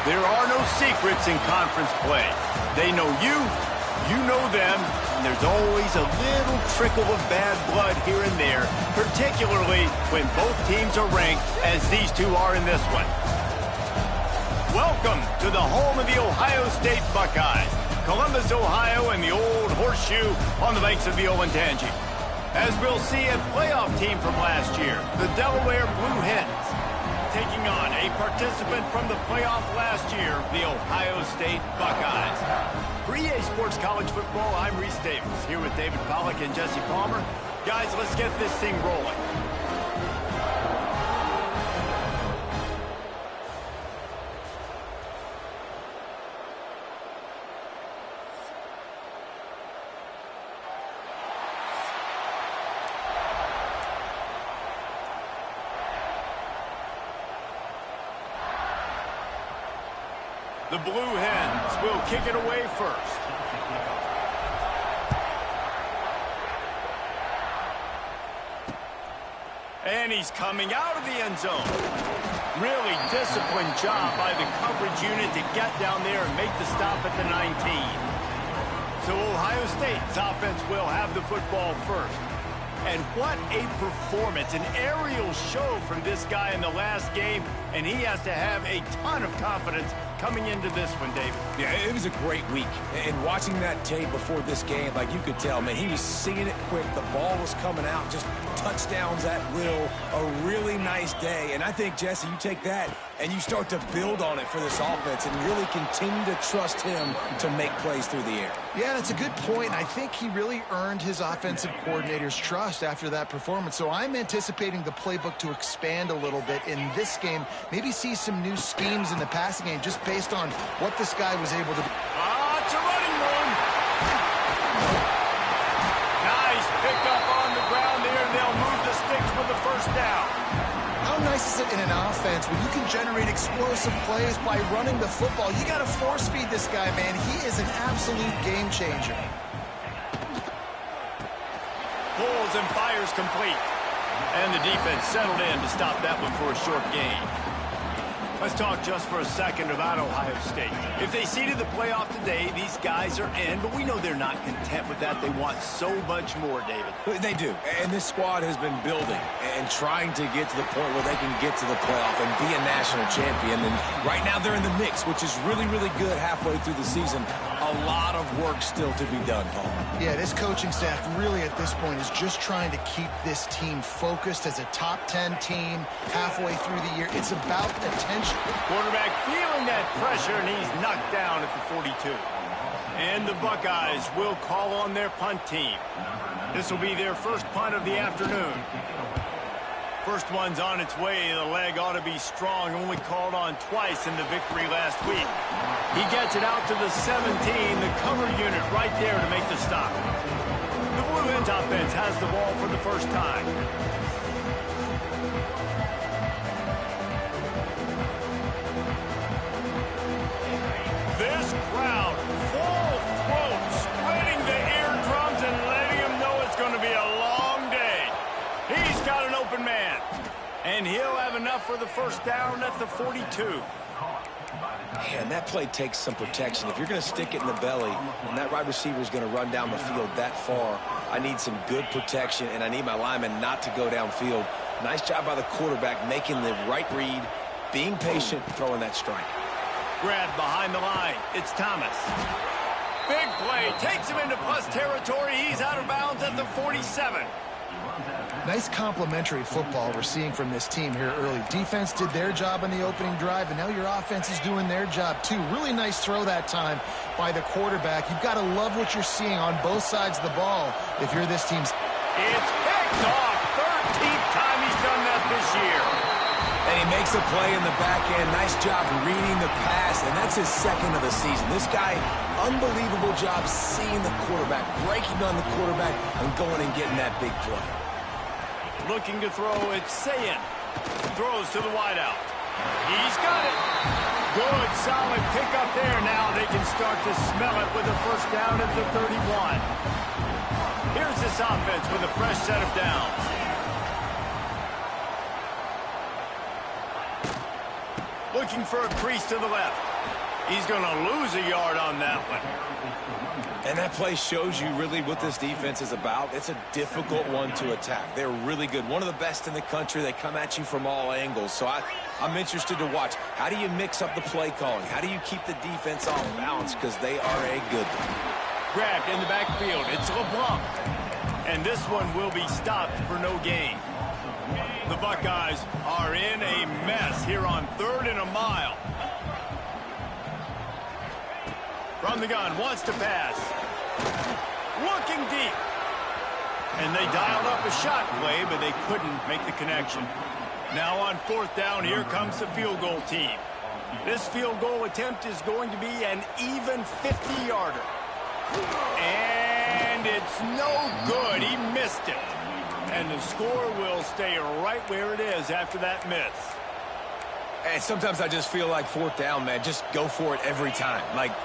There are no secrets in conference play. They know you, you know them, and there's always a little trickle of bad blood here and there, particularly when both teams are ranked as these two are in this one. Welcome to the home of the Ohio State Buckeyes, Columbus, Ohio, and the old horseshoe on the banks of the Olentangy. As we'll see, a playoff team from last year, the Delaware Blue Hens, taking on a participant from the playoff last year, the Ohio State Buckeyes. For EA Sports College Football, I'm Reese Davis, here with David Pollack and Jesse Palmer. Guys, let's get this thing rolling. The Blue Hens will kick it away first. And he's coming out of the end zone. Really disciplined job by the coverage unit to get down there and make the stop at the 19. So Ohio State's offense will have the football first. And what a performance, an aerial show from this guy in the last game, and he has to have a ton of confidence coming into this one, David. Yeah, it was a great week. And watching that tape before this game, like you could tell, man, he was seeing it quick. The ball was coming out, just touchdowns at will. A really nice day. And I think, Jesse, you take that and you start to build on it for this offense and really continue to trust him to make plays through the air. Yeah, that's a good point. I think he really earned his offensive coordinator's trust after that performance. So I'm anticipating the playbook to expand a little bit in this game. Maybe see some new schemes in the passing game just based on what this guy was able to do. It's a running room. Nice pick up on the ground there, and they'll move the sticks with the first down. How nice is it in an offense when you can generate explosive plays by running the football? You got to force feed this guy, man. He is an absolute game changer. Pulls and fires complete. And the defense settled in to stop that one for a short gain. Let's talk just for a second about Ohio State. If they seeded the playoff today, these guys are in, but we know they're not content with that. They want so much more, David. They do. And this squad has been building and trying to get to the point where they can get to the playoff and be a national champion. And right now they're in the mix, which is really, really good halfway through the season. A lot of work still to be done, Paul. Yeah, this coaching staff really at this point is just trying to keep this team focused as a top 10 team halfway through the year. It's about attention. Quarterback feeling that pressure, and he's knocked down at the 42. And the Buckeyes will call on their punt team. This will be their first punt of the afternoon. First one's on its way. The leg ought to be strong. Only called on twice in the victory last week. He gets it out to the 17. The cover unit right there to make the stop. The Blue Hens offense has the ball for the first time. This crowd, full throat, spreading the eardrums and letting him know it's going to be a long day. He's got an open man, and he'll have enough for the first down at the 42. And that play takes some protection. If you're going to stick it in the belly and that wide receiver is going to run down the field that far, I need some good protection, and I need my lineman not to go downfield. Nice job by the quarterback making the right read, being patient, throwing that strike. Grab behind the line. It's Thomas. Big play. Takes him into plus territory. He's out of bounds at the 47. Nice complimentary football we're seeing from this team here early. Defense did their job on the opening drive, and now your offense is doing their job too. Really nice throw that time by the quarterback. You've got to love what you're seeing on both sides of the ball if you're this team's. It's picked off. 13th time he's done that this year. And he makes a play in the back end. Nice job reading the pass, and that's his second of the season. This guy, unbelievable job seeing the quarterback, breaking on the quarterback, and going and getting that big play. Looking to throw, it's Sayin. Throws to the wideout. He's got it. Good, solid pickup there. Now they can start to smell it with a first down at the 31. Here's this offense with a fresh set of downs. Looking for a crease to the left. He's going to lose a yard on that one. And that play shows you really what this defense is about. It's a difficult one to attack. They're really good. One of the best in the country. They come at you from all angles. So I'm interested to watch. How do you mix up the play calling? How do you keep the defense off balance? Because they are a good one. Grabbed in the backfield. It's LeBlanc. And this one will be stopped for no gain. The Buckeyes are in a mess here on 3rd and a mile. From the gun, wants to pass. Looking deep. And they dialed up a shot play, but they couldn't make the connection. Now on 4th down, here comes the field goal team. This field goal attempt is going to be an even 50-yarder. And it's no good. He missed it. And the score will stay right where it is after that miss. And sometimes I just feel like 4th down, man. Just go for it every time. Like,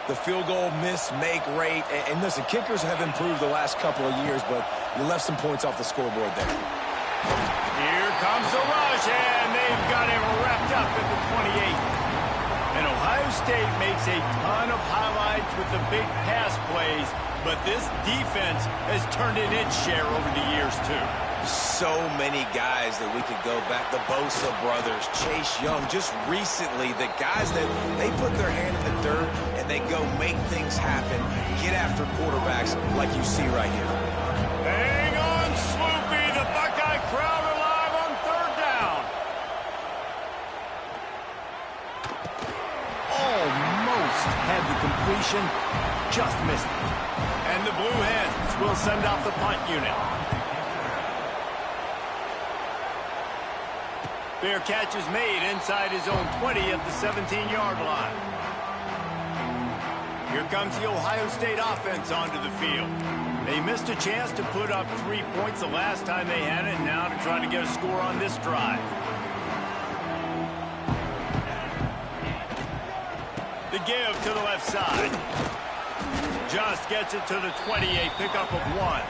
the field goal miss-make rate. And listen, kickers have improved the last couple of years, but you left some points off the scoreboard there. Here comes the rush, and they've got him wrapped up at the 28. And Ohio State makes a ton of highlights with the big pass plays, but this defense has turned in its share over the years, too. So many guys that we could go back. The Bosa brothers, Chase Young, just recently, the guys that they put their hand in the dirt and they go make things happen, get after quarterbacks like you see right here. Hang on, Sloopy. The Buckeye crowd alive on 3rd down. Almost had the completion, just missed it. And the Blue Hens will send out the punt unit. Fair catch is made inside his own 20 at the 17-yard line. Here comes the Ohio State offense onto the field. They missed a chance to put up 3 points the last time they had it, and now to try to get a score on this drive. The give to the left side. Just gets it to the 28, pickup of 1.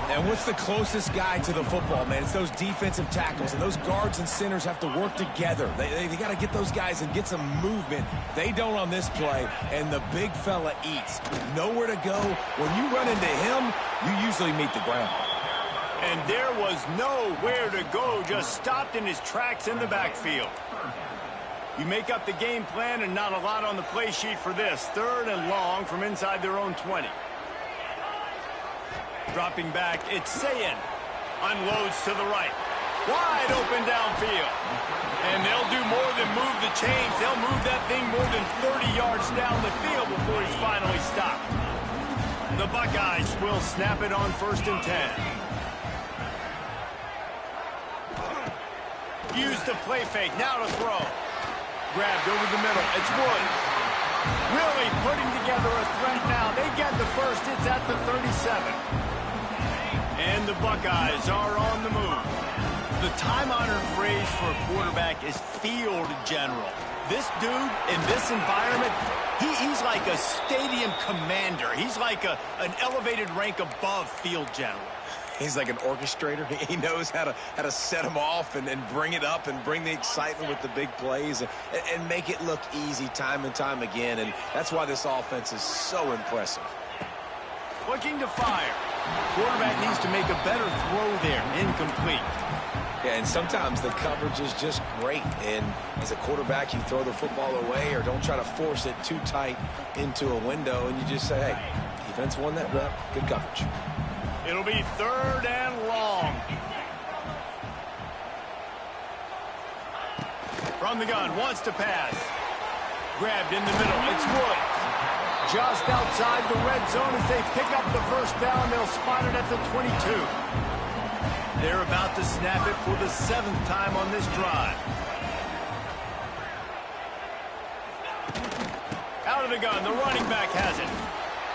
And what's the closest guy to the football, man? It's those defensive tackles, and those guards and centers have to work together. They got to get those guys and get some movement. They don't on this play, and the big fella eats. Nowhere to go. When you run into him, you usually meet the ground. And there was nowhere to go, just stopped in his tracks in the backfield. You make up the game plan, and not a lot on the play sheet for this. 3rd and long from inside their own 20. Dropping back, it's Sayin. Unloads to the right. Wide open downfield. And they'll do more than move the chains. They'll move that thing more than 30 yards down the field before he's finally stopped. The Buckeyes will snap it on 1st and 10. Use the play fake, now to throw. Grabbed over the middle, it's Woods. Really putting together a threat now. They get the first, it's at the 37. And the Buckeyes are on the move. The time-honored phrase for a quarterback is field general. This dude, in this environment, he's like a stadium commander. He's like an elevated rank above field general. He's like an orchestrator. He knows how to set them off and bring it up and bring the excitement with the big plays and make it look easy time and time again. And that's why this offense is so impressive. Looking to fire. Quarterback needs to make a better throw there. Incomplete. Yeah, and sometimes the coverage is just great. And as a quarterback, you throw the football away or don't try to force it too tight into a window. And you just say, hey, defense won that rep. Good coverage. It'll be 3rd and long. From the gun, wants to pass. Grabbed in the middle, it's Woods. Just outside the red zone as they pick up the 1st down. They'll spot it at the 22. They're about to snap it for the 7th time on this drive. Out of the gun, the running back has it.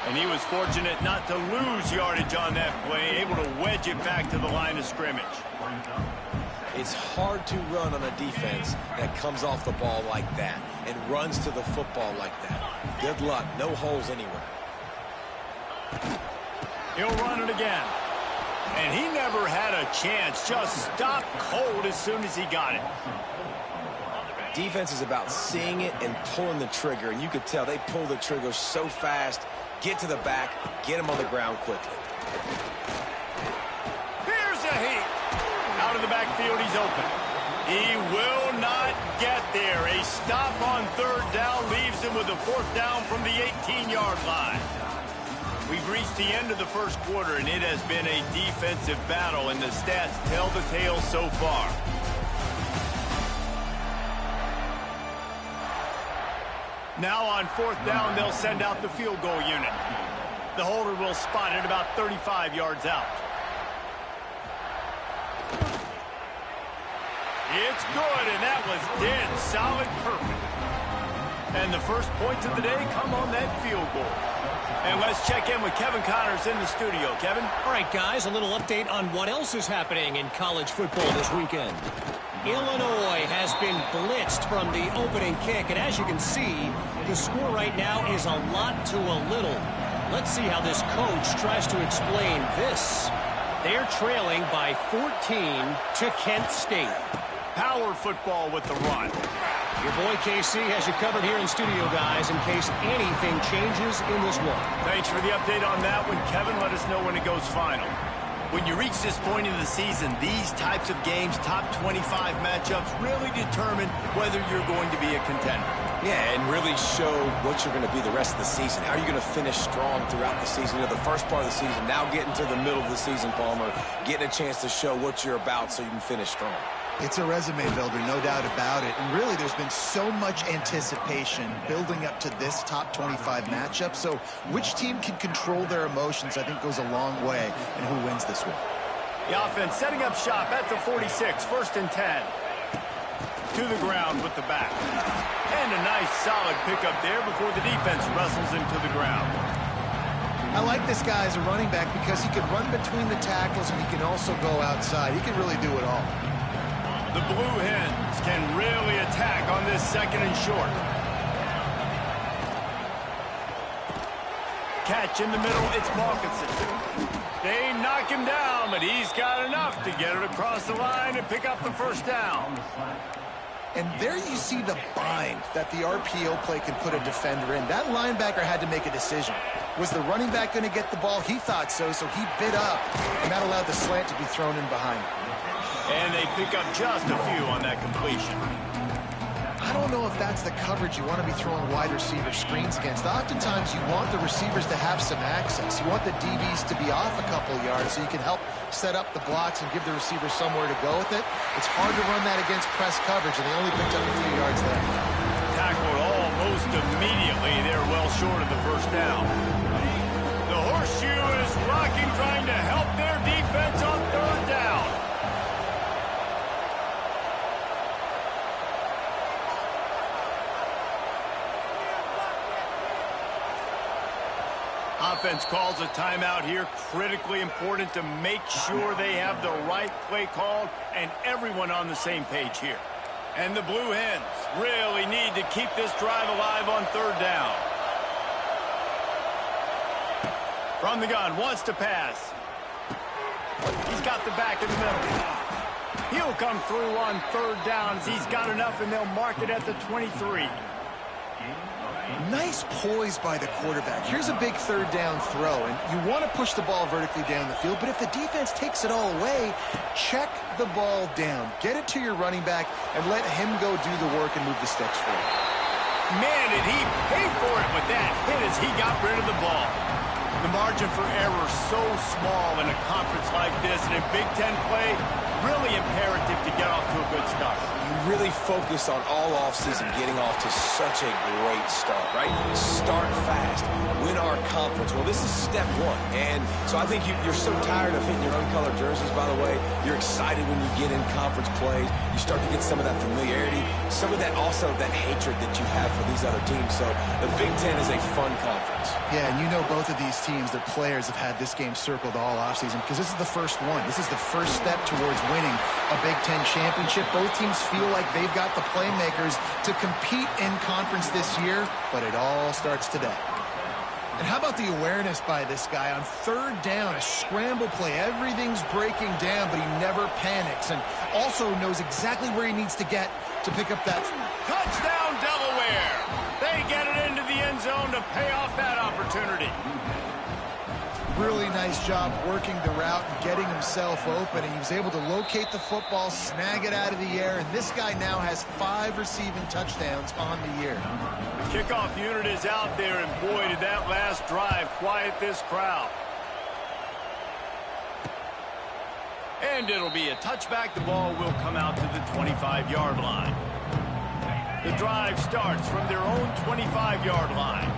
And he was fortunate not to lose yardage on that play, able to wedge it back to the line of scrimmage. It's hard to run on a defense that comes off the ball like that and runs to the football like that. Good luck. No holes anywhere. He'll run it again. And he never had a chance. Just stopped cold as soon as he got it. defense is about seeing it and pulling the trigger, and you could tell they pull the trigger so fast, get to the back, get him on the ground quickly. Here's a heat. Out of the backfield, he's open. He will not get there. A stop on third down leaves him with a fourth down from the 18-yard line. We've reached the end of the first quarter, and it has been a defensive battle, and the stats tell the tale so far. Now on fourth down, they'll send out the field goal unit. The holder will spot it about 35 yards out. It's good, and that was dead solid perfect. And the first points of the day come on that field goal. And let's check in with Kevin Connors in the studio. Kevin? All right, guys, a little update on what else is happening in college football this weekend. Illinois has been blitzed from the opening kick, and as you can see, the score right now is a lot to a little. Let's see how this coach tries to explain this. They're trailing by 14 to Kent State. Power football with the run. Your boy KC has you covered here in studio, guys, in case anything changes in this one. Thanks for the update on that one, Kevin. Let us know when it goes final. When you reach this point in the season, these types of games, top 25 matchups, really determine whether you're going to be a contender. Yeah, and really show what you're going to be the rest of the season. How are you going to finish strong throughout the season? You know, the first part of the season, now getting to the middle of the season, Palmer, getting a chance to show what you're about so you can finish strong. It's a resume builder, no doubt about it. And really, there's been so much anticipation building up to this top 25 matchup. So which team can control their emotions, I think, goes a long way in who wins this one. The offense setting up shop at the 46, 1st and 10. To the ground with the back. And a nice solid pickup there before the defense wrestles him to the ground. I like this guy as a running back because he can run between the tackles and he can also go outside. He can really do it all. The Blue Hens can really attack on this 2nd and short. Catch in the middle, it's Mawkinson. They knock him down, but he's got enough to get it across the line and pick up the first down. And there you see the bind that the RPO play can put a defender in. That linebacker had to make a decision. Was the running back going to get the ball? He thought so, so he bit up, and that allowed the slant to be thrown in behind him. And they pick up just a few on that completion. I don't know if that's the coverage you want to be throwing wide receiver screens against. Oftentimes, you want the receivers to have some access. You want the DBs to be off a couple yards so you can help set up the blocks and give the receiver somewhere to go with it. It's hard to run that against press coverage, and they only picked up a few yards there. Tackled almost immediately. They're well short of the first down. The horseshoe is rocking, trying to help their defense on 3rd down. Offense calls a timeout here. Critically important to make sure they have the right play called and everyone on the same page here. And the Blue Hens really need to keep this drive alive on 3rd down. From the gun, wants to pass. He's got the back in the middle. He'll come through on 3rd down as he's got enough, and they'll mark it at the 23. Nice poise by the quarterback. Here's a big 3rd down throw, and you want to push the ball vertically down the field, but if the defense takes it all away, check the ball down. Get it to your running back and let him go do the work and move the sticks for you. Man, did he pay for it with that hit as he got rid of the ball. The margin for error so small in a conference like this, and in Big Ten play, really imperative to get off to a good start. You really focus on all offseason getting off to such a great start, right? Start fast, win our conference. Well, this is step 1. And so I think you're so tired of hitting your uncolored jerseys, by the way. You're excited when you get in conference plays. You start to get some of that familiarity, some of that also that hatred that you have for these other teams. So the Big Ten is a fun conference. Yeah, and you know both of these teams, their players have had this game circled all offseason because this is the first one. This is the first step towards winning a Big Ten championship. Both teams feel like they've got the playmakers to compete in conference this year, but it all starts today. And how about the awareness by this guy on third down, a scramble play. Everything's breaking down, but he never panics and also knows exactly where he needs to get to pick up that. Touchdown, Delaware. They get it into the end zone to pay off that opportunity. Really nice job working the route and getting himself open, and he was able to locate the football, snag it out of the air, and this guy now has 5 receiving touchdowns on the year. The kickoff unit is out there, and boy, did that last drive quiet this crowd. And it'll be a touchback. The ball will come out to the 25-yard line. The drive starts from their own 25-yard line.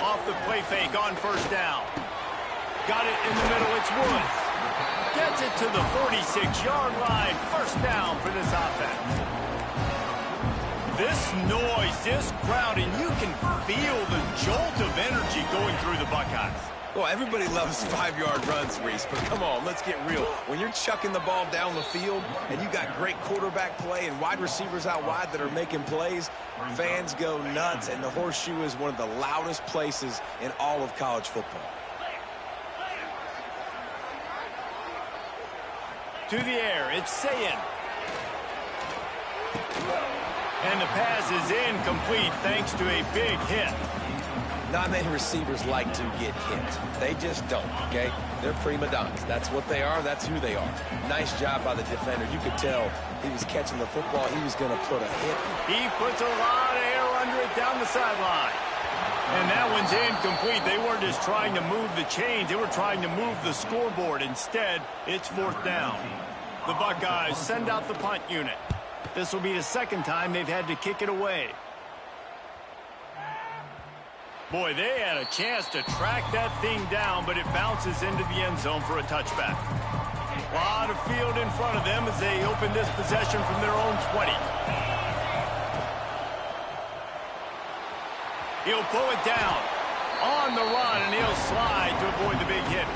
Off the play fake on first down. Got it in the middle. It's Woods. Gets it to the 46-yard line. First down for this offense. This noise, this crowd, and you can feel the jolt of energy going through the Buckeyes. Well, everybody loves 5-yard runs, Reese, but come on, let's get real. When you're chucking the ball down the field and you got great quarterback play and wide receivers out wide that are making plays, fans go nuts, and the Horseshoe is one of the loudest places in all of college football. To the air, it's Sayin. And the pass is incomplete thanks to a big hit. Not many receivers like to get hit. They just don't, okay? They're prima donnas. That's what they are. That's who they are. Nice job by the defender. You could tell he was catching the football. He was going to put a hit. He puts a lot of air under it down the sideline. And that one's incomplete. They weren't just trying to move the chains. They were trying to move the scoreboard. Instead, it's fourth down. The Buckeyes send out the punt unit. This will be the second time they've had to kick it away. Boy, they had a chance to track that thing down, but it bounces into the end zone for a touchback. A lot of field in front of them as they open this possession from their own 20. He'll pull it down on the run, and he'll slide to avoid the big hit.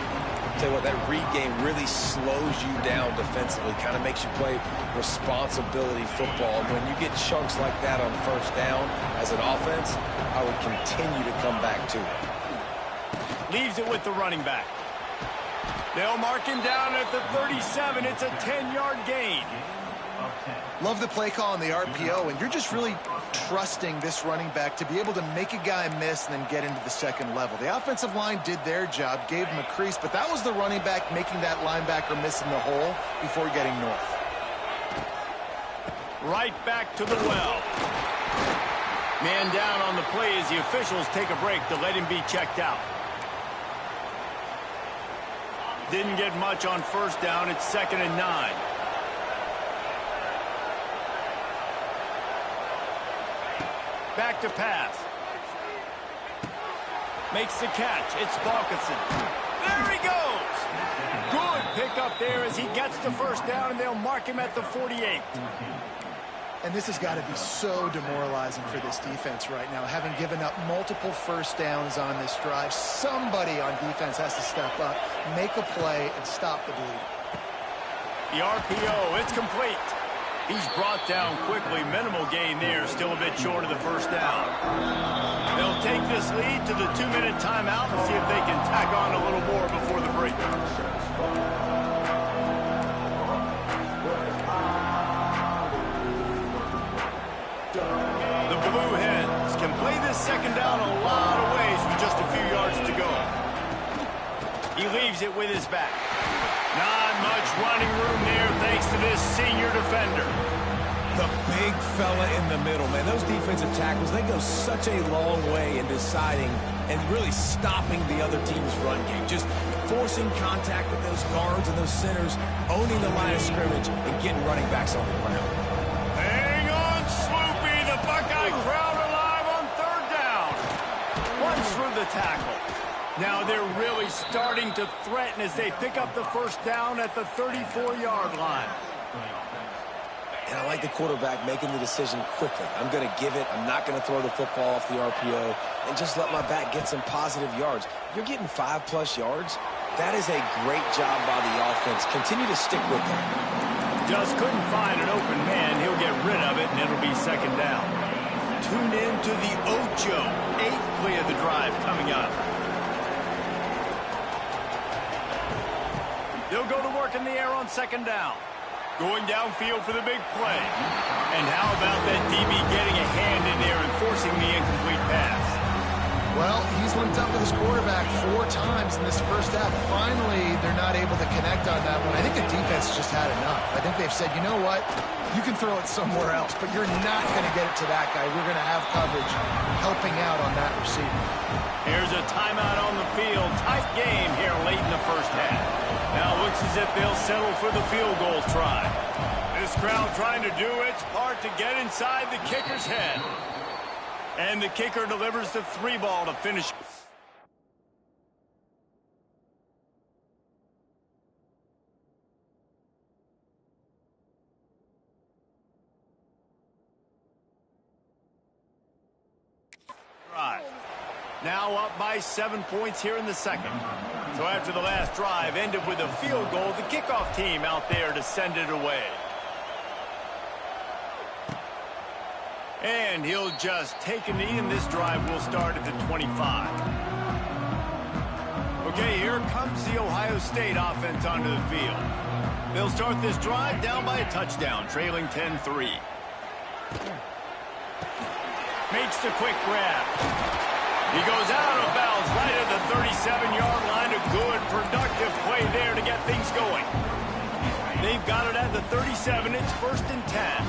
Tell you what, that read game really slows you down defensively, kind of makes you play responsibility football. And when you get chunks like that on first down as an offense, I would continue to come back to it. Leaves it with the running back. They'll mark him down at the 37. It's a 10-yard gain. Love the play call on the RPO, and you're just really trusting this running back to be able to make a guy miss and then get into the second level. The offensive line did their job, gave him a crease, but that was the running back making that linebacker miss in the hole before getting north. Right back to the well. Man down on the play as the officials take a break to let him be checked out. Didn't get much on first down. It's 2nd and 9. Back to pass. Makes the catch. It's Balkinson. There he goes. Good pickup there as he gets the first down, and they'll mark him at the 48. And this has got to be so demoralizing for this defense right now, having given up multiple first downs on this drive. Somebody on defense has to step up, make a play, and stop the bleed. The RPO, it's complete. He's brought down quickly. Minimal gain there, still a bit short of the first down. They'll take this lead to the 2-minute timeout and see if they can tack on a little more before the break. The Blue Hens can play this second down a lot of ways with just a few yards to go. He leaves it with his back. Not much running room there thanks to this senior defender. The big fella in the middle, man. Those defensive tackles, they go such a long way in deciding and really stopping the other team's run game. Just forcing contact with those guards and those centers, owning the line of scrimmage, and getting running backs on the ground. Hang on, Sloopy. The Buckeye crowd alive on third down. Runs through the tackle. Now they're really starting to threaten as they pick up the first down at the 34-yard line. And I like the quarterback making the decision quickly. I'm going to give it. I'm not going to throw the football off the RPO and just let my back get some positive yards. You're getting 5+ yards. That is a great job by the offense. Continue to stick with them. Just couldn't find an open man. He'll they'll get rid of it, and it'll be second down. Tune in to the Ocho. 8th play of the drive coming up. They'll go to work in the air on second down. Going downfield for the big play. And how about that DB getting a hand in there and forcing the incomplete pass? Well, he's linked up with his quarterback 4 times in this first half. Finally, they're not able to connect on that one. I think the defense just had enough. I think they've said, you know what? You can throw it somewhere else, but you're not going to get it to that guy. We're going to have coverage helping out on that receiver. Here's a timeout on the field. Tight game here late in the first half. Now it looks as if they'll settle for the field goal try. This crowd trying to do its part to get inside the kicker's head. And the kicker delivers the 3 ball to finish. Now up by 7 points here in the second. So after the last drive ended with a field goal, the kickoff team out there to send it away. And he'll just take a knee, and this drive will start at the 25. Okay, here comes the Ohio State offense onto the field. They'll start this drive down by a touchdown, trailing 10-3. Makes the quick grab. He goes out of bounds right at the 37-yard line. A good, productive play there to get things going. They've got it at the 37. It's 1st and 10.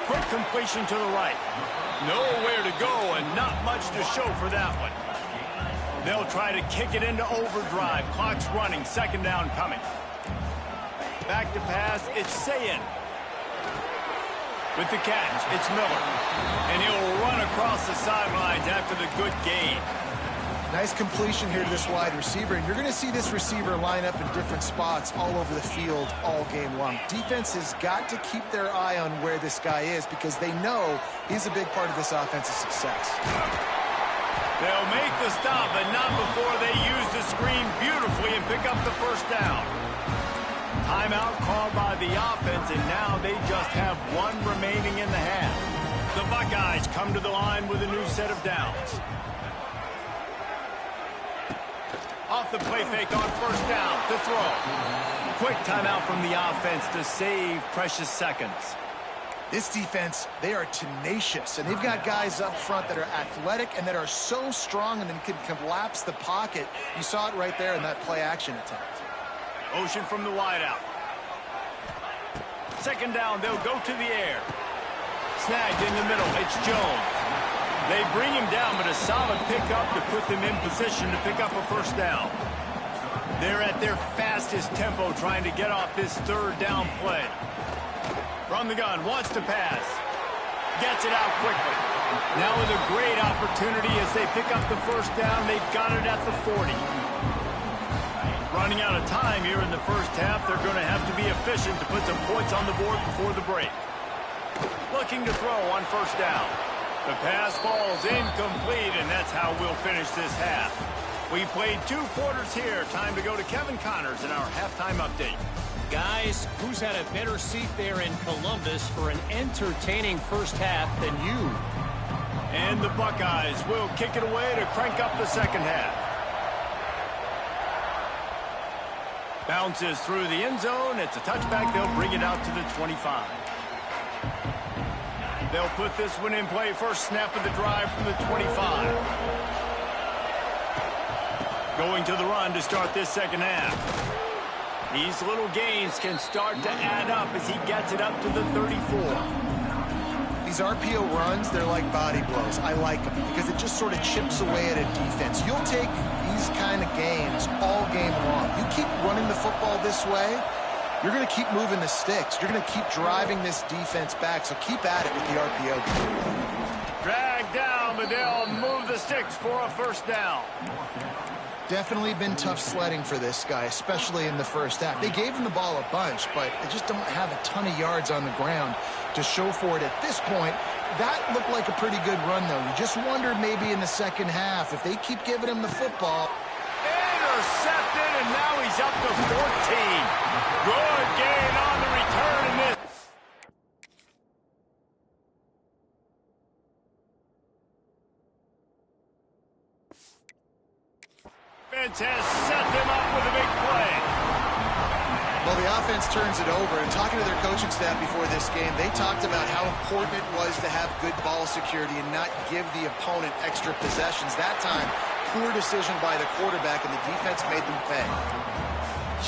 Quick completion to the right. Nowhere to go and not much to show for that one. They'll try to kick it into overdrive. Clock's running. Second down coming. Back to pass. It's Sayin. With the catch, it's Miller. And he'll run across the sidelines after the good gain. Nice completion here to this wide receiver. And you're going to see this receiver line up in different spots all over the field all game long. Defense has got to keep their eye on where this guy is because they know he's a big part of this offense's success. They'll make the stop, but not before they use the screen beautifully and pick up the first down. Timeout called by the offense, and now they just have 1 remaining in the half. The Buckeyes come to the line with a new set of downs. Off the play fake on first down to throw. Quick timeout from the offense to save precious seconds. This defense, they are tenacious, and they've got guys up front that are athletic and that are so strong and then can collapse the pocket. You saw it right there in that play-action attempt. Motion from the wideout. Second down, they'll go to the air. Snagged in the middle, it's Jones. They bring him down, but a solid pickup to put them in position to pick up a first down. They're at their fastest tempo trying to get off this 3rd down play. From the gun, wants to pass. Gets it out quickly. Now with a great opportunity as they pick up the first down, they've got it at the 40. Running out of time here in the first half, they're going to have to be efficient to put some points on the board before the break. Looking to throw on first down. The pass falls incomplete, and that's how we'll finish this half. We played 2 quarters here. Time to go to Kevin Connors in our halftime update. Guys, who's had a better seat there in Columbus for an entertaining first half than you? And the Buckeyes will kick it away to crank up the second half. Bounces through the end zone. It's a touchback. They'll bring it out to the 25. They'll put this one in play. First snap of the drive from the 25. Going to the run to start this second half. These little gains can start to add up as he gets it up to the 34. These RPO runs, they're like body blows. I like them because it just sort of chips away at a defense. You'll take these kind of gains all game long. You keep running the football this way, you're going to keep moving the sticks. You're going to keep driving this defense back, so keep at it with the RPO. Dragged down, but they'll move the sticks for a first down. Definitely been tough sledding for this guy, especially in the first half. They gave him the ball a bunch, but they just don't have a ton of yards on the ground to show for it at this point. That looked like a pretty good run, though. You just wonder maybe in the second half, if they keep giving him the football. intercepted, and now he's up to 14. Good gain on the return in this. Defense has set them up with a big play. Well, the offense turns it over, and talking to their coaching staff before this game, they talked about how important it was to have good ball security and not give the opponent extra possessions. That time, poor decision by the quarterback, and the defense made them pay.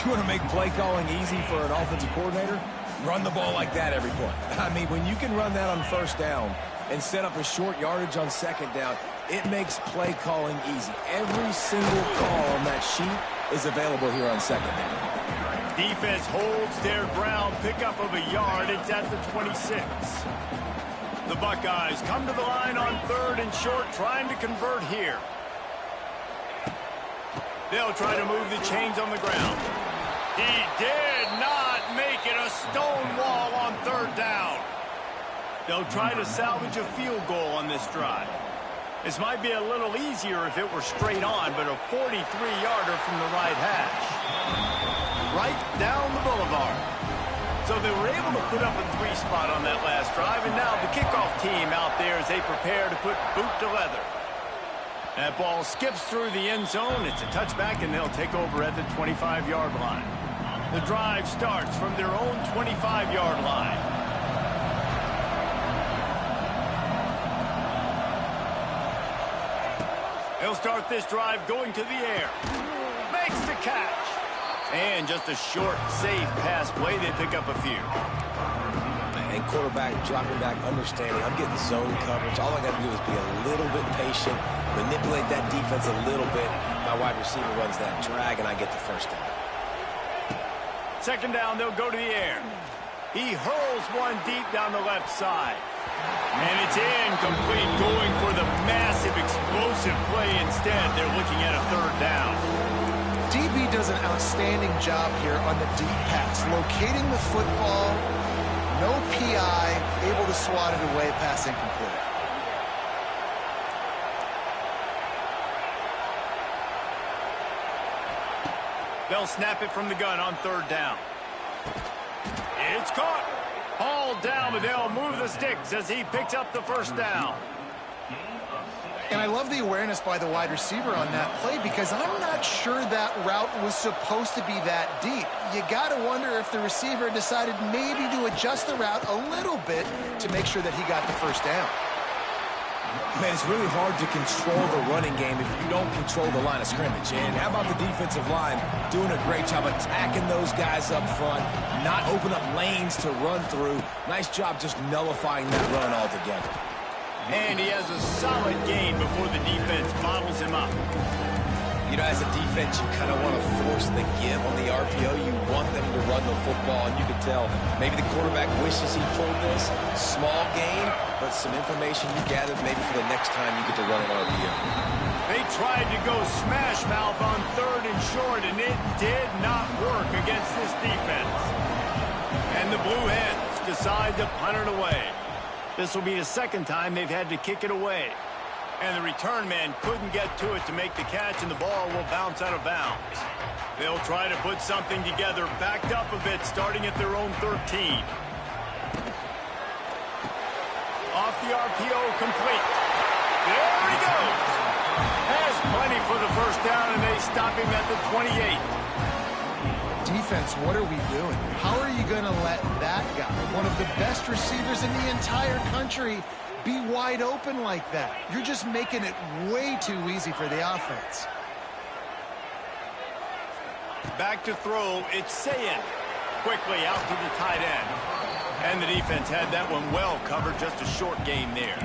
You want to make play calling easy for an offensive coordinator? Run the ball like that every play. I mean, when you can run that on first down and set up a short yardage on second down, it makes play calling easy. Every single call on that sheet is available here on second down. Defense holds their ground, pickup of a yard. It's at the 26. The Buckeyes come to the line on third and short, trying to convert here. They'll try to move the chains on the ground. He did not make it. A stone wall on third down. They'll try to salvage a field goal on this drive. This might be a little easier if it were straight on, but a 43-yarder from the right hash. Right down the boulevard. So they were able to put up a 3 spot on that last drive, and now the kickoff team out there as they prepare to put boot to leather. That ball skips through the end zone. It's a touchback, and they'll take over at the 25-yard line. The drive starts from their own 25-yard line. They'll start this drive going to the air. Makes the catch. And just a short, safe pass play. They pick up a few. And quarterback dropping back, understanding I'm getting zone coverage. All I got to do is be a little bit patient, manipulate that defense a little bit. My wide receiver runs that drag, and I get the first down. Second down, they'll go to the air. He hurls one deep down the left side. And it's incomplete, going for the massive, explosive play instead. They're looking at a third down. DB does an outstanding job here on the deep pass, locating the football, no PI, able to swat it away, pass incomplete. They'll snap it from the gun on third down. It's caught. Hauled down, but they'll move the sticks as he picks up the first down. And I love the awareness by the wide receiver on that play, because I'm not sure that route was supposed to be that deep. You got to wonder if the receiver decided maybe to adjust the route a little bit to make sure that he got the first down. Man, it's really hard to control the running game if you don't control the line of scrimmage. And how about the defensive line doing a great job attacking those guys up front, not open up lanes to run through. Nice job just nullifying that run altogether. And he has a solid gain before the defense bottles him up. You know, as a defense, you kind of want to force the give on the RPO. You want them to run the football, and you can tell maybe the quarterback wishes he pulled this. Small gain, but some information you gathered maybe for the next time you get to run an RPO. They tried to go smash mouth on third and short, and it did not work against this defense. And the Blue Hens decide to punt it away. This will be the second time they've had to kick it away. And the return man couldn't get to it to make the catch, and the ball will bounce out of bounds. They'll try to put something together, backed up a bit, starting at their own 13. Off the RPO, complete. There he goes. Has plenty for the first down, and they stop him at the 28. Defense, what are we doing? How are you going to let that guy, one of the best receivers in the entire country, be wide open like that? You're just making it way too easy for the offense. Back to throw, it's Sayin. Quickly out to the tight end. And the defense had that one well covered, just a short game there.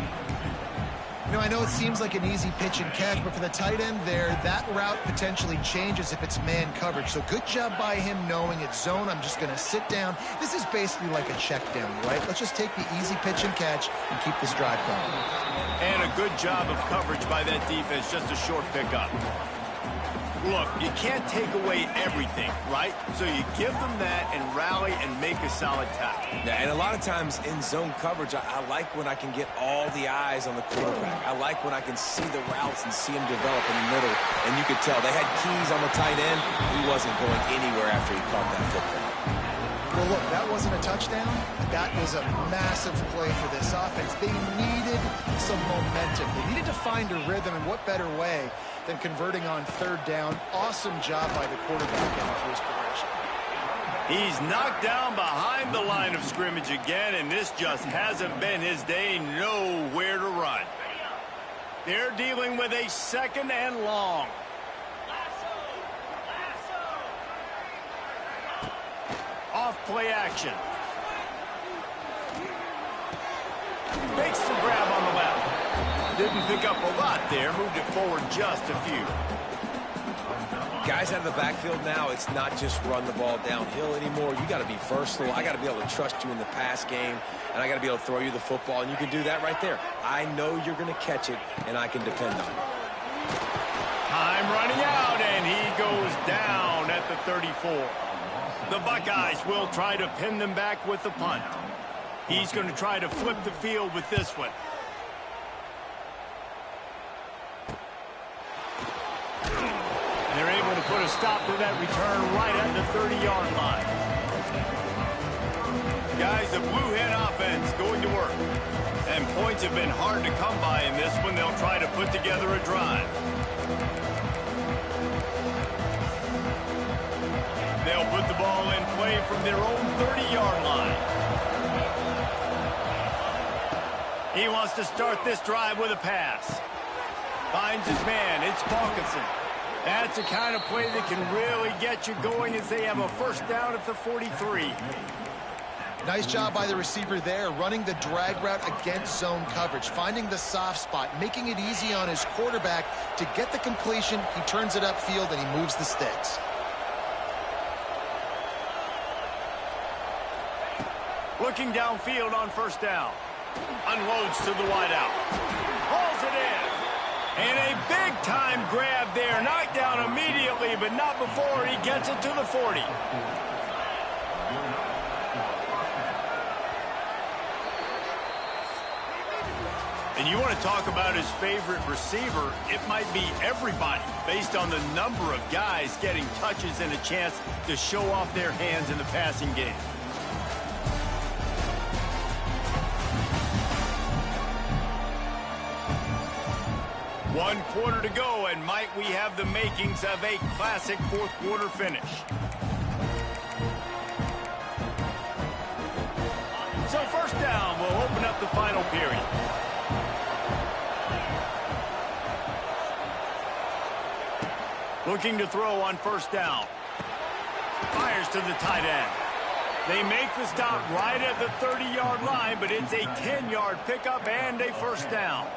You know, I know it seems like an easy pitch and catch, but for the tight end there, that route potentially changes if it's man coverage. So good job by him knowing it's zone. I'm just going to sit down. This is basically like a check down, right? Let's just take the easy pitch and catch and keep this drive going. And a good job of coverage by that defense, just a short pickup. Look, you can't take away everything, right? So you give them that and rally and make a solid tackle. Yeah, and a lot of times in zone coverage, I like when I can get all the eyes on the quarterback. I like when I can see the routes and see him develop in the middle. And you could tell they had keys on the tight end. He wasn't going anywhere after he caught that football. Well, look, that wasn't a touchdown. That was a massive play for this offense. They needed some momentum. They needed to find a rhythm, and what better way than converting on third down. Awesome job by the quarterback in the first progression. He's knocked down behind the line of scrimmage again, and this just hasn't been his day. Nowhere to run. They're dealing with a 2nd and long. Off play action. Makes the grab on the left. Didn't pick up a lot there. Moved it forward just a few. Guys out of the backfield now, it's not just run the ball downhill anymore. You got to be versatile. I got to be able to trust you in the pass game, and I got to be able to throw you the football, and you can do that right there. I know you're going to catch it, and I can depend on it. Time running out, and he goes down at the 34. The Buckeyes will try to pin them back with the punt. He's going to try to flip the field with this one. They're able to put a stop to that return right at the 30-yard line. Guys, the Blue Hen offense going to work. And points have been hard to come by in this one. They'll try to put together a drive. They'll put the ball in play from their own 30-yard line. He wants to start this drive with a pass. Finds his man. It's Hawkinson. That's the kind of play that can really get you going as they have a first down at the 43. Nice job by the receiver there, running the drag route against zone coverage, finding the soft spot, making it easy on his quarterback to get the completion. He turns it upfield, and he moves the sticks. Looking downfield on first down. Unloads to the wideout. Hauls it in. And a big-time grab there. Knocked down immediately, but not before he gets it to the 40. And you want to talk about his favorite receiver, it might be everybody, based on the number of guys getting touches and a chance to show off their hands in the passing game. One quarter to go, and might we have the makings of a classic fourth-quarter finish. So first down will open up the final period. Looking to throw on first down. Fires to the tight end. They make the stop right at the 30-yard line, but it's a 10-yard pickup and a first down.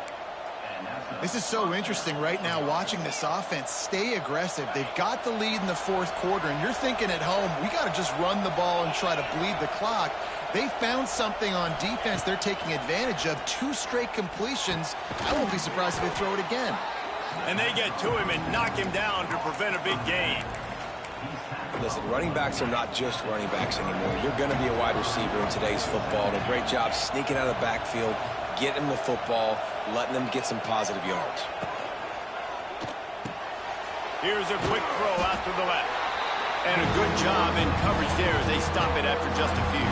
This is so interesting right now, watching this offense stay aggressive. They've got the lead in the fourth quarter, and you're thinking at home, we got to just run the ball and try to bleed the clock. They found something on defense they're taking advantage of. 2 straight completions. I won't be surprised if they throw it again. And they get to him and knock him down to prevent a big gain. Listen, running backs are not just running backs anymore. You're going to be a wide receiver in today's football. And a great job sneaking out of the backfield, getting them the football, letting them get some positive yards. Here's a quick throw out to the left. And a good job in coverage there as they stop it after just a few.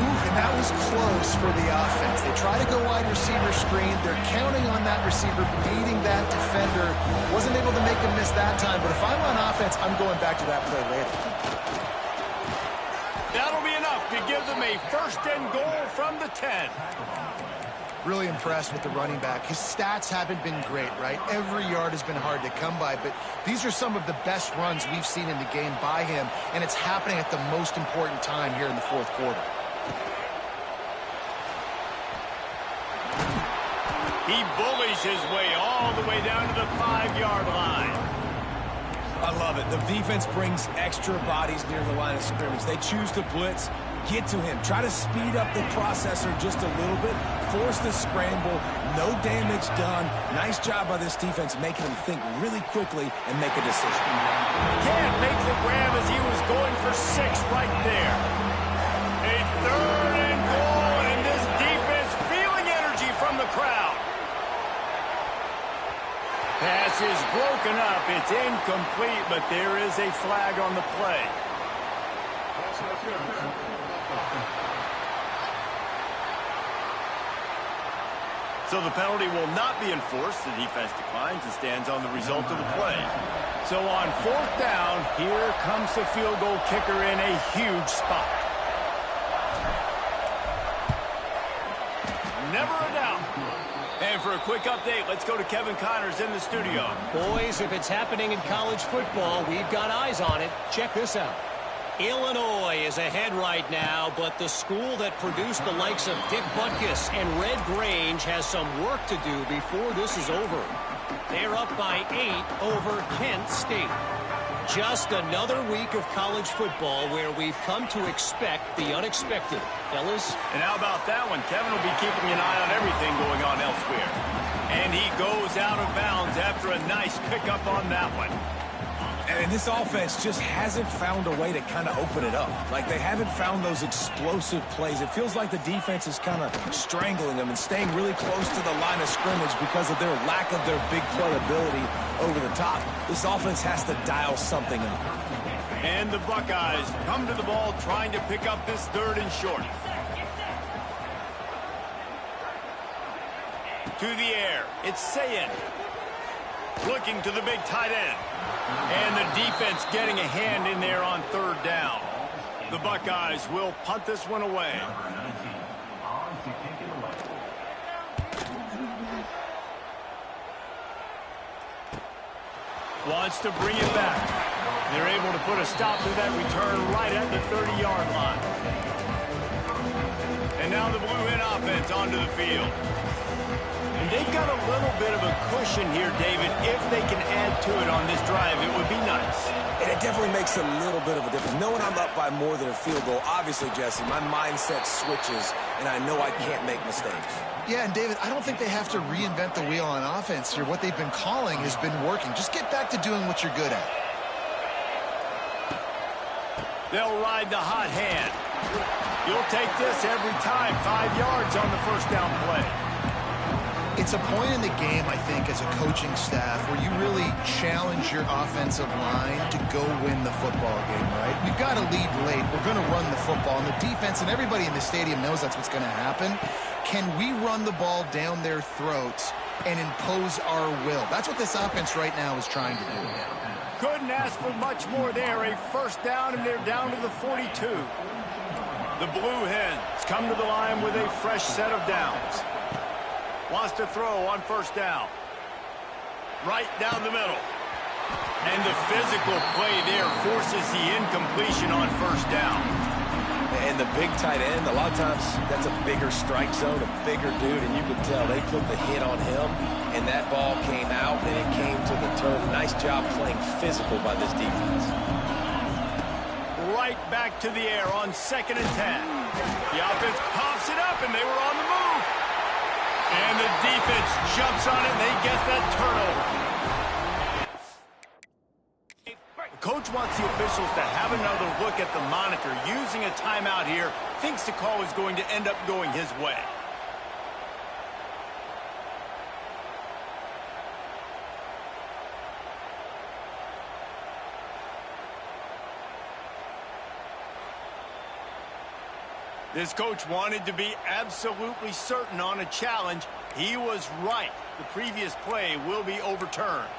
And that was close for the offense. They try to go wide receiver screen. They're counting on that receiver beating that defender. Wasn't able to make him miss that time, but if I'm on offense, I'm going back to that play later. That'll be enough to give them a first and goal from the 10. Really impressed with the running back. His stats haven't been great, right? Every yard has been hard to come by, but these are some of the best runs we've seen in the game by him, and it's happening at the most important time here in the fourth quarter. He bullies his way all the way down to the 5-yard line. I love it. The defense brings extra bodies near the line of scrimmage. They choose to blitz get to him. Try to speed up the processor just a little bit. Force the scramble. No damage done. Nice job by this defense making him think really quickly and make a decision. Can't make the grab as he was going for 6 right there. A 3rd and goal, and this defense feeling energy from the crowd. Pass is broken up. It's incomplete, but there is a flag on the play. So the penalty will not be enforced. The defense declines and stands on the result of the play. So on 4th down, here comes the field goal kicker in a huge spot. Never a doubt. And for a quick update, let's go to Kevin Connors in the studio. Boys, if it's happening in college football, we've got eyes on it. Check this out. Illinois is ahead right now, but the school that produced the likes of Dick Butkus and Red Grange has some work to do before this is over. They're up by 8 over Kent State. Just another week of college football where we've come to expect the unexpected. Fellas? And how about that one? Kevin will be keeping an eye on everything going on elsewhere. And he goes out of bounds after a nice pickup on that one. And this offense just hasn't found a way to kind of open it up. Like, they haven't found those explosive plays. It feels like the defense is kind of strangling them and staying really close to the line of scrimmage because of their lack of their big play ability over the top. This offense has to dial something up. And the Buckeyes come to the ball trying to pick up this 3rd and short. To the air. It's Sayin. Looking to the big tight end. And the defense getting a hand in there on 3rd down. The Buckeyes will punt this one away. Wants to bring it back. They're able to put a stop to that return right at the 30-yard line. And now the Blue Hen offense onto the field. And they've got a little bit of a cushion here, David. If they can add to it on this drive, it would be nice. And it definitely makes a little bit of a difference. Knowing I'm up by more than a field goal, obviously, Jesse, my mindset switches, and I know I can't make mistakes. Yeah, and David, I don't think they have to reinvent the wheel on offense here. What they've been calling has been working. Just get back to doing what you're good at. They'll ride the hot hand. You'll take this every time. 5 yards on the 1st down play. It's a point in the game, I think, as a coaching staff where you really challenge your offensive line to go win the football game, right? We've got to lead late. We're going to run the football. And the defense and everybody in the stadium knows that's what's going to happen. Can we run the ball down their throats and impose our will? That's what this offense right now is trying to do. Couldn't ask for much more there. A 1st down, and they're down to the 42. The Blue Hens come to the line with a fresh set of downs. Wants to throw on 1st down. Right down the middle. And the physical play there forces the incompletion on 1st down. And the big tight end, a lot of times that's a bigger strike zone, a bigger dude, and you can tell they put the hit on him, and that ball came out, and it came to the turf. Nice job playing physical by this defense. Right back to the air on 2nd and 10. The offense pops it up, and they were on the move. And the defense jumps on it, and they get that turnover. The coach wants the officials to have another look at the monitor. Using a timeout here, thinks the call is going to end up going his way. This coach wanted to be absolutely certain on a challenge. He was right. The previous play will be overturned.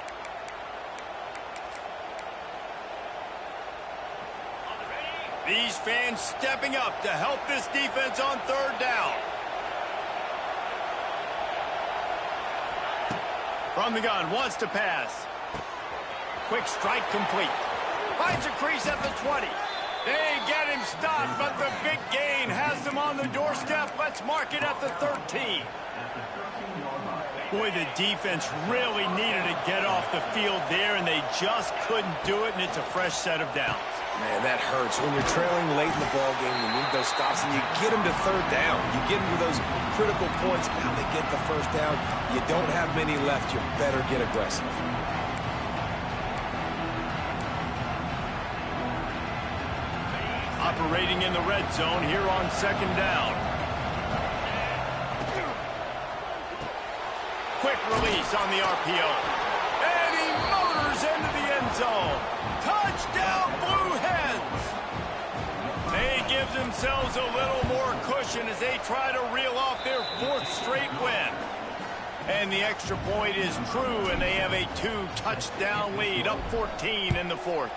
These fans stepping up to help this defense on 3rd down. From the gun, wants to pass. Quick strike complete. Finds a crease at the 20. They get him stopped, but the big gain has them on the doorstep. Let's mark it at the 13. Boy, the defense really needed to get off the field there, and they just couldn't do it, and it's a fresh set of downs. Man, that hurts. When you're trailing late in the ball game, you need those stops, and you get them to third down. You get them to those critical points. Now they get the first down. You don't have many left. You better get aggressive. Operating in the red zone here on second down. Quick release on the RPO. And he motors into the end zone. Touchdown, Blue Hens! They give themselves a little more cushion as they try to reel off their 4th straight win. And the extra point is true, and they have a 2-touchdown lead, up 14 in the 4th.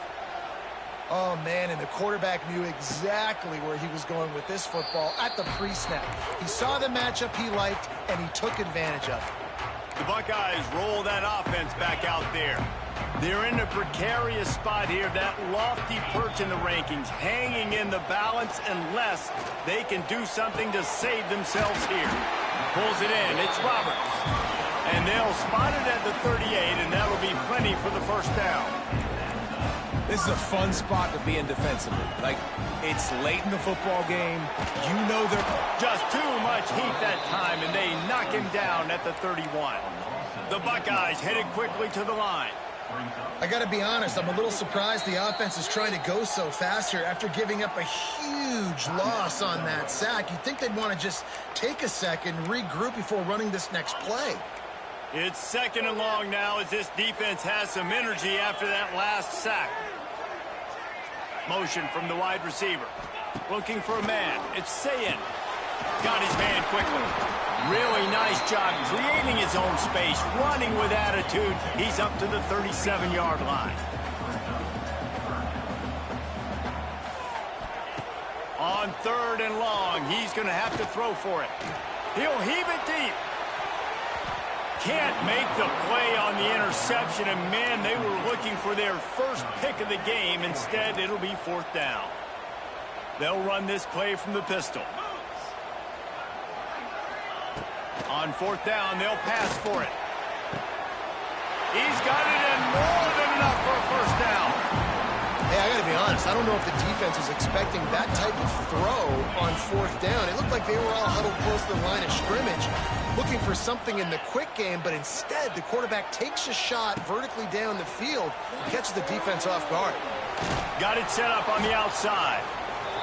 Oh, man, and the quarterback knew exactly where he was going with this football at the pre-snap. He saw the matchup he liked, and he took advantage of it. The Buckeyes roll that offense back out there. They're in a precarious spot here, that lofty perch in the rankings, hanging in the balance unless they can do something to save themselves here. Pulls it in, it's Roberts. And they'll spot it at the 38, and that'll be plenty for the first down. This is a fun spot to be in defensively. Like, it's late in the football game. You know they're just too much heat that time, and they knock him down at the 31. The Buckeyes headed quickly to the line. I got to be honest, I'm a little surprised the offense is trying to go so fast here after giving up a huge loss on that sack. You'd think they'd want to just take a second, regroup before running this next play. It's second and long now as this defense has some energy after that last sack. Motion from the wide receiver. Looking for a man. It's Sayin. Got his man quickly. Really nice job creating his own space, running with attitude. He's up to the 37-yard line. On third and long, he's going to have to throw for it. He'll heave it deep. Can't make the play on the interception, and man, they were looking for their first pick of the game. Instead, it'll be 4th down. They'll run this play from the pistol. On 4th down, they'll pass for it. He's got it in more than enough for a first down. Hey, I got to be honest, I don't know if the defense was expecting that type of throw on 4th down. It looked like they were all huddled close to the line of scrimmage, looking for something in the quick game, but instead the quarterback takes a shot vertically down the field and catches the defense off guard. Got it set up on the outside.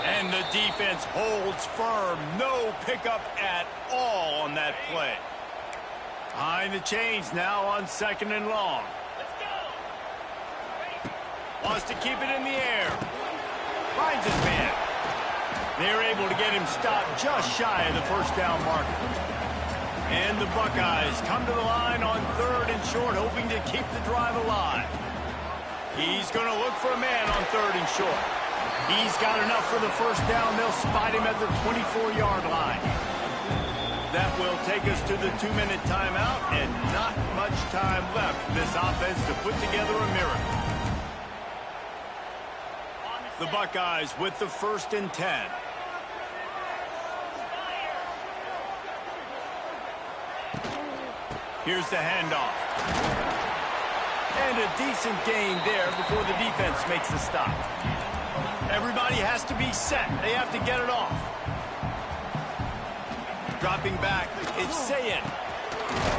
And the defense holds firm. No pickup at all on that play. Behind the chains now on second and long. Wants to keep it in the air. Finds his man. They're able to get him stopped just shy of the first down marker. And the Buckeyes come to the line on 3rd and short, hoping to keep the drive alive. He's going to look for a man on 3rd and short. He's got enough for the first down. They'll spot him at the 24-yard line. That will take us to the 2-minute timeout, and not much time left for this offense to put together a miracle. The Buckeyes with the 1st and 10. Here's the handoff. And a decent gain there before the defense makes the stop. Everybody has to be set. They have to get it off. Dropping back, it's Sayin.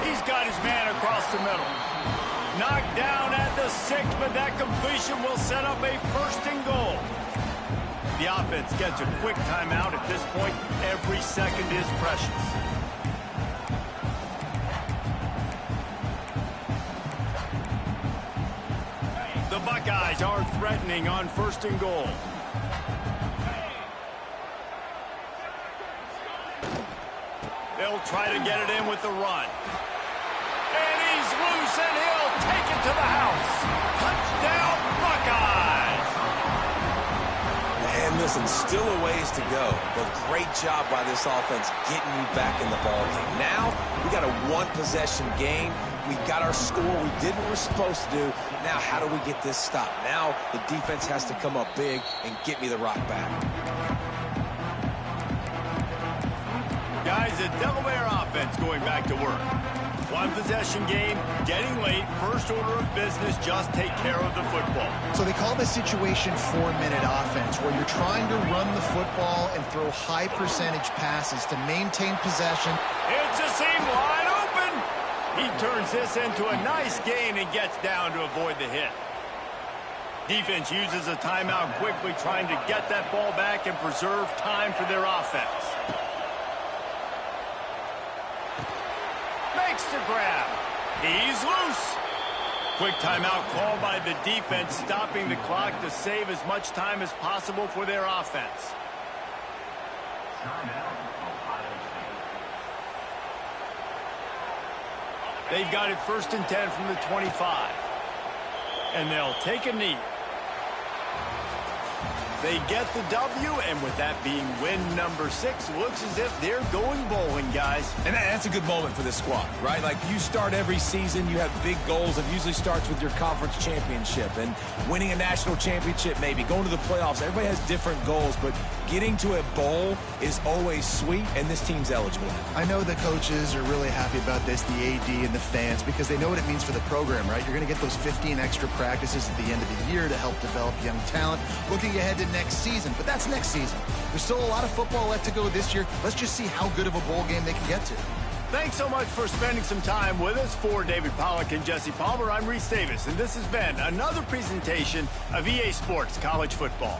He's got his man across the middle. Knocked down at the 6, but that completion will set up a 1st and goal. The offense gets a quick timeout. At this point, every second is precious. The Buckeyes are threatening on 1st and goal. They'll try to get it in with the run. And he's loose, and he'll take it to the house. Touchdown, Buckeyes! And listen, still a ways to go, but great job by this offense getting you back in the ballgame. Now, we got a 1-possession game. We got our score. We did what we're supposed to do. Now, how do we get this stopped? Now, the defense has to come up big and get me the rock back. Guys, the Delaware offense going back to work. One possession game, getting late, first order of business, just take care of the football. So they call this situation 4-minute offense, where you're trying to run the football and throw high percentage passes to maintain possession. It's a seam wide open. He turns this into a nice gain and gets down to avoid the hit. Defense uses a timeout quickly, trying to get that ball back and preserve time for their offense. Makes the grab. He's loose. Quick timeout call by the defense, stopping the clock to save as much time as possible for their offense. They've got it 1st and 10 from the 25. And they'll take a knee. They get the W, and with that being win number 6, looks as if they're going bowling, guys. And that's a good moment for this squad, right? Like, you start every season, you have big goals. It usually starts with your conference championship and winning a national championship, maybe going to the playoffs. Everybody has different goals, but getting to a bowl is always sweet, and this team's eligible. I know the coaches are really happy about this, the AD and the fans, because they know what it means for the program, right? You're going to get those 15 extra practices at the end of the year to help develop young talent. Looking ahead to next season, but that's next season. There's still a lot of football left to go this year. Let's just see how good of a bowl game they can get to. Thanks so much for spending some time with us. For David Pollack and Jesse Palmer, I'm Reese Davis, and this has been another presentation of EA Sports College Football.